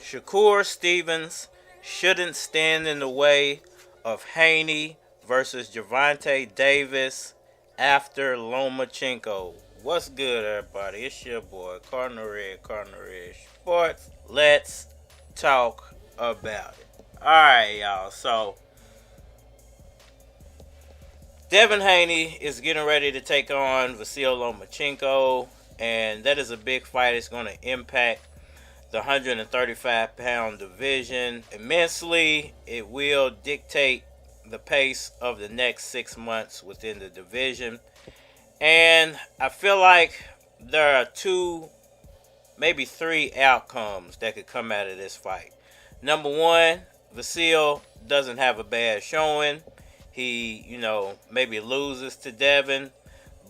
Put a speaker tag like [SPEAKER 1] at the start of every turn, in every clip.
[SPEAKER 1] Shakur Stevenson shouldn't stand in the way of Haney versus Gervonta Davis after Lomachenko. What's good, everybody? It's your boy, Cardinal Sports. Let's talk about it. Alright, y'all. So, Devin Haney is getting ready to take on Vasyl Lomachenko, and that is a big fight. It's going to impact the 135-pound division immensely. It will dictate the pace of the next 6 months within the division. And I feel like there are 2, maybe 3 outcomes that could come out of this fight. Number one, Vasyl doesn't have a bad showing. He, maybe loses to Devin,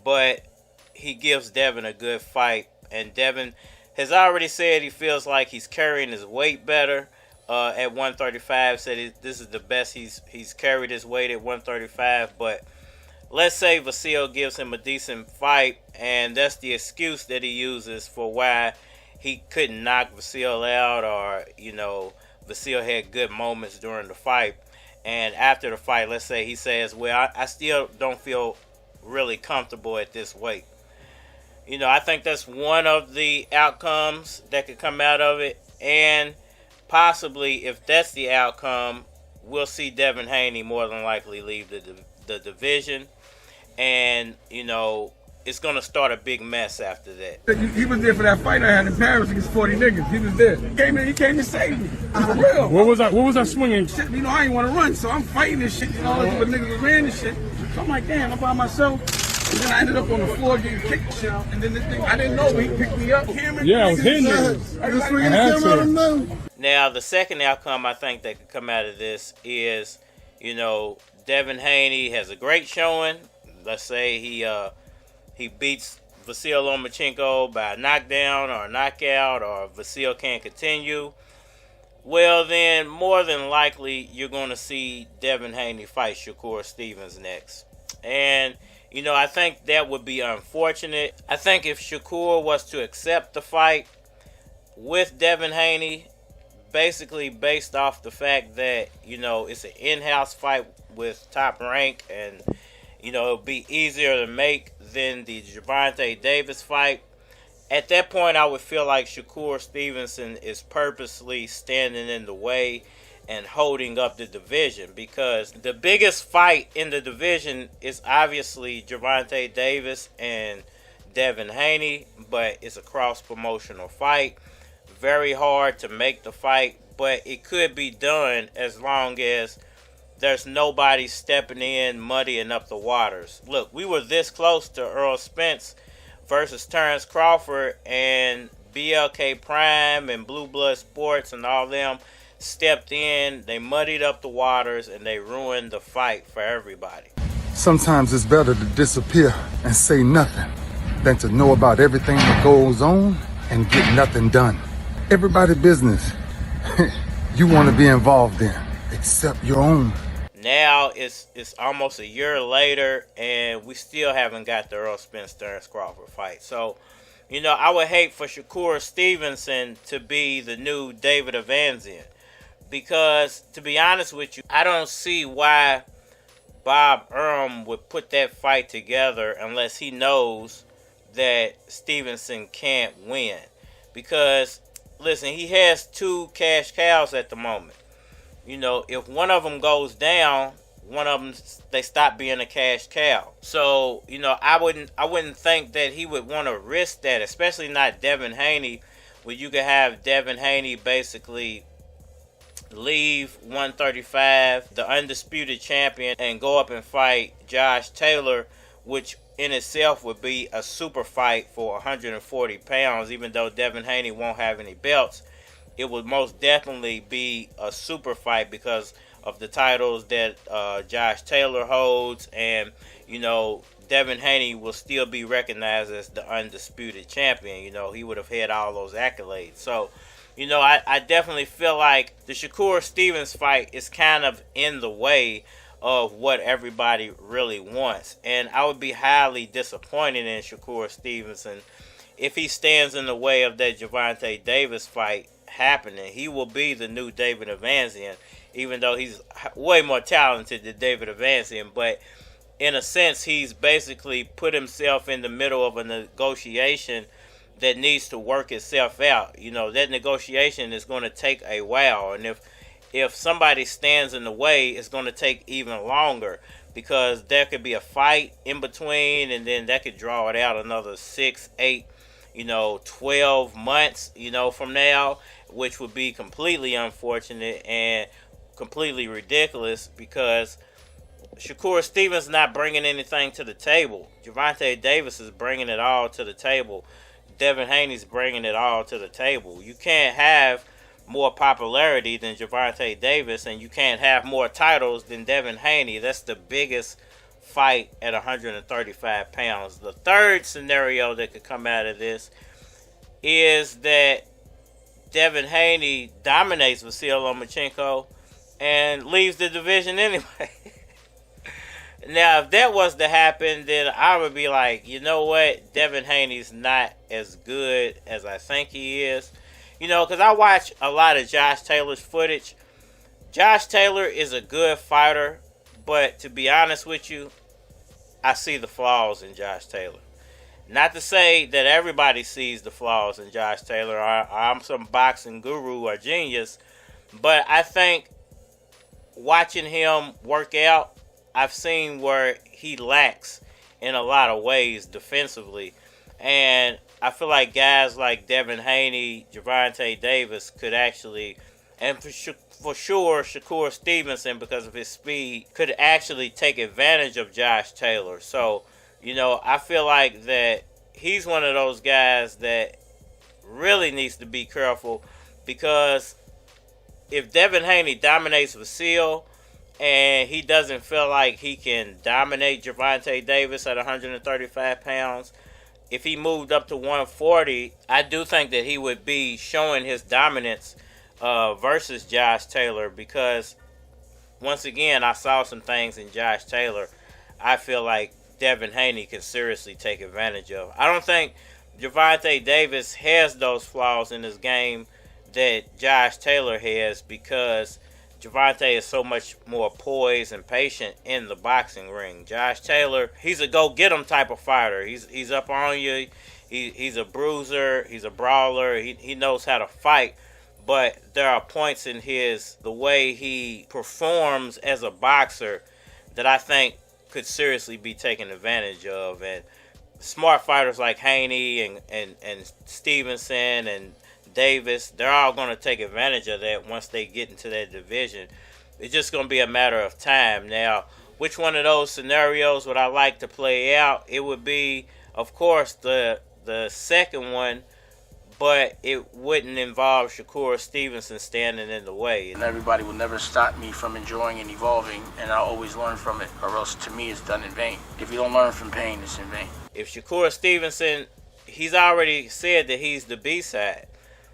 [SPEAKER 1] but he gives Devin a good fight. And Devin has already said he feels like he's carrying his weight better at 135. Said this is the best he's carried his weight at 135. But let's say Vasyl gives him a decent fight, and that's the excuse that he uses for why he couldn't knock Vasyl out, or Vasyl had good moments during the fight. And after the fight, let's say he says, well, I still don't feel really comfortable at this weight. I think that's one of the outcomes that could come out of it. And possibly, if that's the outcome, we'll see Devin Haney more than likely leave the division. And, it's going to start a big mess after that.
[SPEAKER 2] He was there for that fight I had in Paris against 40 niggas. He was there. He came to save me. For real.
[SPEAKER 3] What was that swinging?
[SPEAKER 2] Shit, I ain't want to run, so I'm fighting this shit. But niggas ran this shit. So I'm like, damn, I'm by myself. And then I ended up on the floor getting kicked and shit. And then this thing, I didn't know, but he picked me up.
[SPEAKER 3] Yeah, I was hitting you.
[SPEAKER 1] Now, the second outcome I think that could come out of this is, Devin Haney has a great showing. Let's say he beats Vasyl Lomachenko by a knockdown or a knockout, or Vasyl can't continue. Well, then, more than likely, you're going to see Devin Haney fight Shakur Stevenson next. And, I think that would be unfortunate. I think if Shakur was to accept the fight with Devin Haney, basically based off the fact that, it's an in-house fight with Top Rank, and, it'll be easier to make than the Gervonta Davis fight. At that point, I would feel like Shakur Stevenson is purposely standing in the way and holding up the division, because the biggest fight in the division is obviously Gervonta Davis and Devin Haney, but it's a cross-promotional fight. Very hard to make the fight, but it could be done as long as there's nobody stepping in, muddying up the waters. Look, we were this close to Errol Spence versus Terrence Crawford, and BLK Prime and Blue Blood Sports and all them stepped in. They muddied up the waters, and they ruined the fight for everybody.
[SPEAKER 4] Sometimes it's better to disappear and say nothing than to know about everything that goes on and get nothing done. Everybody's business you want to be involved in, except your own.
[SPEAKER 1] Now it's almost a year later, and we still haven't got the Errol Spence Terrence Crawford fight. So, I would hate for Shakur Stevenson to be the new David Evanzian, because, to be honest with you, I don't see why Bob Arum would put that fight together unless he knows that Stevenson can't win. Because, listen, he has 2 cash cows at the moment. If one of them goes down, one of them, they stop being a cash cow. So, I wouldn't think that he would want to risk that, especially not Devin Haney, where you could have Devin Haney basically leave 135, the undisputed champion, and go up and fight Josh Taylor, which in itself would be a super fight for 140 pounds, even though Devin Haney won't have any belts. It would most definitely be a super fight because of the titles that Josh Taylor holds, and Devin Haney will still be recognized as the undisputed champion. He would have had all those accolades. So, I definitely feel like the Shakur Stevenson fight is kind of in the way of what everybody really wants. And I would be highly disappointed in Shakur Stevenson if he stands in the way of that Gervonta Davis fight happening. He will be the new David Evansian, even though he's way more talented than David Evansian. But in a sense, he's basically put himself in the middle of a negotiation that needs to work itself out. You know, that negotiation is going to take a while. And if somebody stands in the way, it's going to take even longer, because there could be a fight in between, and then that could draw it out another 6, 8, 12 months, from now, which would be completely unfortunate and completely ridiculous, because Shakur Stevens not bringing anything to the table. Gervonta Davis is bringing it all to the table. Devin Haney's bringing it all to the table. You can't have more popularity than Gervonta Davis, and you can't have more titles than Devin Haney. That's the biggest fight at 135 pounds. The third scenario that could come out of this is that Devin Haney dominates Vasyl Lomachenko and leaves the division anyway. Now, if that was to happen, then I would be like, you know what? Devin Haney's not as good as I think he is. Because I watch a lot of Josh Taylor's footage. Josh Taylor is a good fighter, but to be honest with you, I see the flaws in Josh Taylor. Not to say that everybody sees the flaws in Josh Taylor. I'm some boxing guru or genius, but I think watching him work out, I've seen where he lacks in a lot of ways defensively. And I feel like guys like Devin Haney, Gervonta Davis could actually, and for sure Shakur Stevenson, because of his speed, could actually take advantage of Josh Taylor. So, I feel like that he's one of those guys that really needs to be careful, because if Devin Haney dominates Vasyl and he doesn't feel like he can dominate Gervonta Davis at 135 pounds, if he moved up to 140, I do think that he would be showing his dominance versus Josh Taylor, because once again, I saw some things in Josh Taylor I feel like Devin Haney can seriously take advantage of. I don't think Gervonta Davis has those flaws in his game that Josh Taylor has, because Gervonta is so much more poised and patient in the boxing ring. Josh Taylor, he's a go-get-him type of fighter. He's up on you. He's a bruiser. He's a brawler. He knows how to fight. But there are points in the way he performs as a boxer that I think could seriously be taken advantage of. And smart fighters like Haney and Stevenson and Davis, they're all going to take advantage of that once they get into that division. It's just going to be a matter of time. Now, which one of those scenarios would I like to play out? It would be, of course, the second one, but it wouldn't involve Shakur Stevenson standing in the way.
[SPEAKER 5] And everybody will never stop me from enjoying and evolving, and I'll always learn from it, or else to me it's done in vain. If you don't learn from pain, it's in vain.
[SPEAKER 1] If Shakur Stevenson, he's already said that he's the B-side.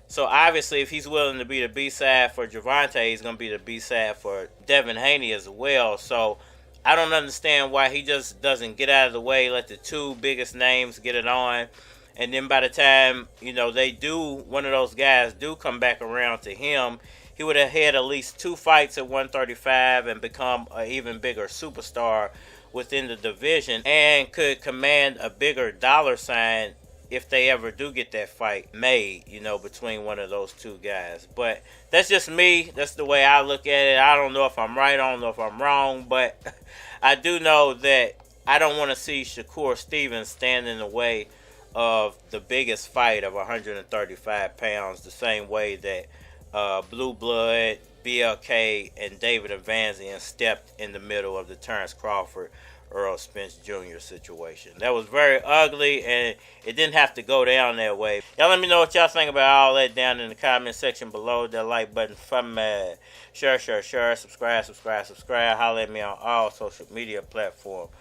[SPEAKER 1] So obviously, if he's willing to be the B-side for Gervonta, he's going to be the B-side for Devin Haney as well. So I don't understand why he just doesn't get out of the way, let the two biggest names get it on. And then by the time, one of those guys do come back around to him, he would have had at least 2 fights at 135 and become an even bigger superstar within the division, and could command a bigger dollar sign if they ever do get that fight made, between one of those two guys. But that's just me. That's the way I look at it. I don't know if I'm right. I don't know if I'm wrong. But I do know that I don't want to see Shakur Stevens stand in the way of the biggest fight of 135 pounds, the same way that Blue Blood, BLK, and David Evansian stepped in the middle of the Terrence Crawford, Errol Spence Jr. situation. That was very ugly, and it didn't have to go down that way. Y'all let me know what y'all think about all that down in the comment section below. That like button for me. Share, subscribe. Holler at me on all social media platforms.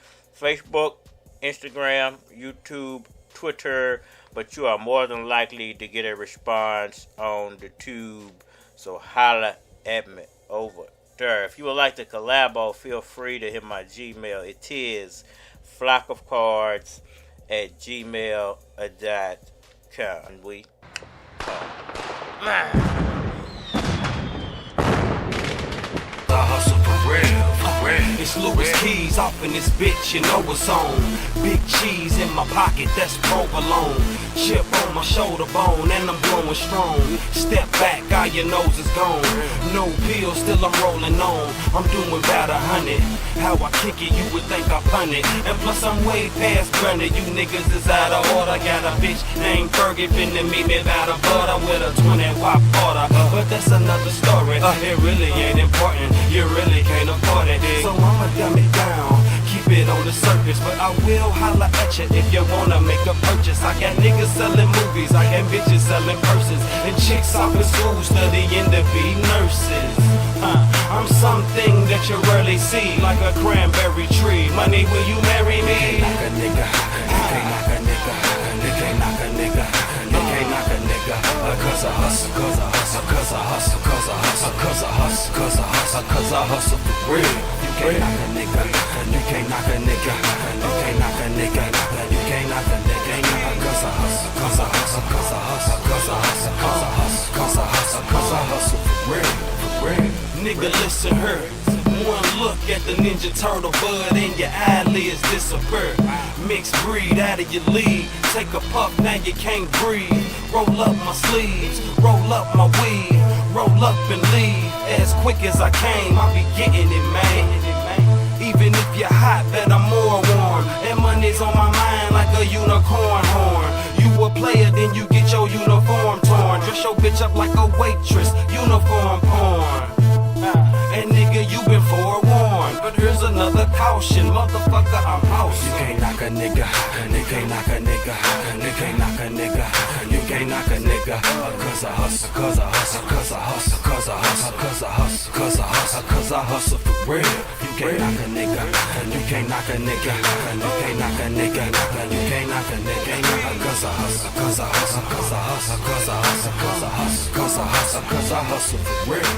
[SPEAKER 1] Facebook, Instagram, YouTube, Twitter. But you are more than likely to get a response on the tube. So holla at me. Over. there. If you would like to collabo, feel free to hit my Gmail. It is flockofcards@gmail.com. We
[SPEAKER 6] I hustle for real, for real. It's Louis Keys off in this bitch, you know what's on. Big cheese in my pocket, that's provolone. Chip on my shoulder bone, and I'm blowing strong. Step back, all your nose is gone. No pills, still I'm rolling on. I'm doing about 100. How I kick it, you would think I punt it. And plus I'm way past grunted. You niggas is out of order. Got a bitch named Fergie finna meet me about a butter with a 20-watt order. But that's another story. It really ain't important. You really can't afford it. So I'ma dumb it down. Keep it on the surface, but I will holla at you if you wanna make a purchase. I got niggas selling movies, I got bitches selling purses, and chicks off in school studying to be nurses. I'm something that you rarely see, like a cranberry tree. Money, will you marry me? You can't knock a nigga, you can't knock a nigga, you can't knock a nigga, you can't knock a nigga. Cause I hustle, cause I hustle, cause I hustle, cause I hustle, cause I hustle, cause I hustle, cause I hustle for real. You can't knock a nigga, you can't knock a nigga, you can't knock a nigga, you can't knock a nigga. Cause I hustle, cause I hustle, cause I hustle, cause I hustle, cause I hustle, cause I hustle, cause I hustle for real, for real. Nigga, listen here. One look at the Ninja Turtle bud and your eyelids disappear. Mixed breed out of your league. Take a puff, now you can't breathe. Roll up my sleeves, roll up my weed, roll up and leave. As quick as I came, I be getting it, man. Even if you're hot, bet I'm more warm. That money's on my mind like a unicorn horn. You a player, then you get your uniform torn. Dress your bitch up like a waitress, uniform porn. And nigga, you been forewarned. But here's another caution, motherfucker, I'm house. You can't knock a nigga, you can't knock a nigga, you can't knock a nigga, you can't knock a nigga. Cause I hustle, cause I hustle, cause I hustle, cause I hustle, cause I hustle, cause I hustle, cause I hustle for real. You can't knock a nigga, you can't knock a nigga, you can't knock a nigga, you can't knock a nigga. Cause I hustle, cause I hustle, cause I hustle, cause I hustle, cause I hustle, cause I hustle, cause I hustle for real.